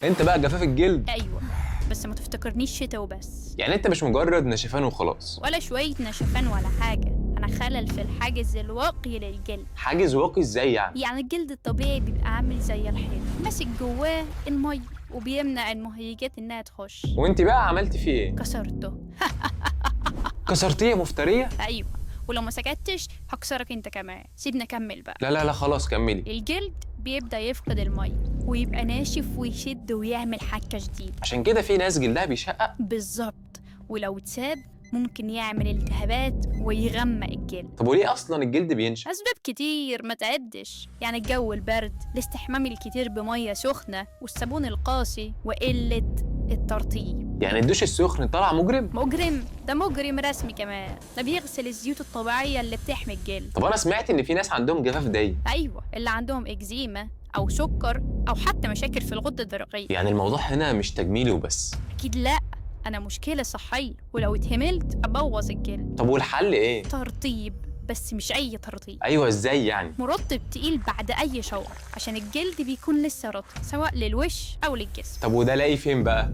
انت بقى جفاف الجلد. ايوه، بس ما تفتكرنيش شتا وبس، يعني انت مش مجرد نشفان وخلاص. ولا شويه نشفان ولا حاجه. انا خلل في الحاجز الواقي للجلد. حاجز واقي ازاي يعني؟ يعني الجلد الطبيعي بيبقى عامل زي الحيط، ماسك جواه المي وبيمنع المهيجات انها تخش. وانت بقى عملتي فيه ايه؟ كسرته. كسرتيه يا مفتريه؟ ايوه، ولو ما سكتش هكسرك انت كمان. سيبنا اكمل بقى. لا لا لا خلاص كملي. الجلد بيبدأ يفقد المية ويبقى ناشف ويشد ويعمل حكة جديدة. عشان كده في ناس جلدها بيشقق. بالظبط، ولو اتساب ممكن يعمل التهابات ويغمق الجلد. طب وليه اصلا الجلد بينشف؟ أسباب كتير ما تعدش، يعني الجو البرد، الاستحمام الكتير بمية سخنة، والصابون القاسي، وقلة الترطيب. يعني الدوش السخن طلع مجرم؟ مجرم؟ ده مجرم رسمي كمان، ده بيغسل الزيوت الطبيعية اللي بتحمي الجلد. طب انا سمعت ان في ناس عندهم جفاف ضيق. أيوة، اللي عندهم إكزيما أو سكر أو حتى مشاكل في الغدة الدرقية. يعني الموضوع هنا مش تجميلي وبس. أكيد لأ، أنا مشكلة صحية، ولو اتهملت أبوظ الجلد. طب والحل ايه؟ ترطيب، بس مش أي ترطيب. ايوه ازاي يعني؟ مرطب تقيل بعد أي شاور، عشان الجلد بيكون لسه رطب سواء للوش أو للجسم. طب وده لاقي فين بقى؟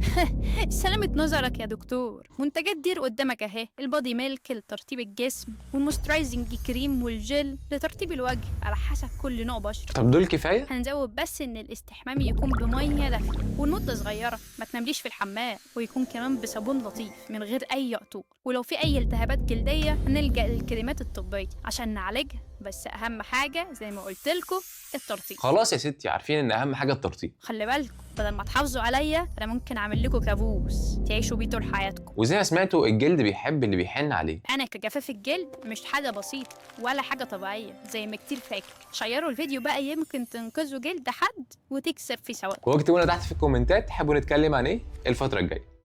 سلامة نظرك يا دكتور، منتجات دير قدامك أهي: البادي ميلك لترطيب الجسم، والموسترايزنج كريم والجل لترطيب الوجه على حسب كل نوع بشرة. طب دول كفايه؟ هنزود بس ان الاستحمام يكون بميه دافيه والمده صغيره، ما تنامليش في الحمام، ويكون كمان بصابون لطيف من غير اي عطور. ولو في اي التهابات جلديه هنلجا للكريمات الطبيه عشان نعالجها، بس اهم حاجه زي ما قلت لكم الترطيب. خلاص يا ستي، عارفين ان اهم حاجه الترطيب. خلي بالكم، بدل ما تحافظوا عليا انا ممكن اعمل لكم كابوس تعيشوا بيه طول حياتكم. وزي ما سمعتوا الجلد بيحب اللي بيحن عليه. انا كجفاف الجلد مش حاجه بسيطه ولا حاجه طبيعيه زي ما كتير فاكر. شيروا الفيديو بقى، يمكن تنقذوا جلد حد وتكسب في ثواب. واكتبوا لنا تحت في الكومنتات تحبوا نتكلم عن ايه الفتره الجايه.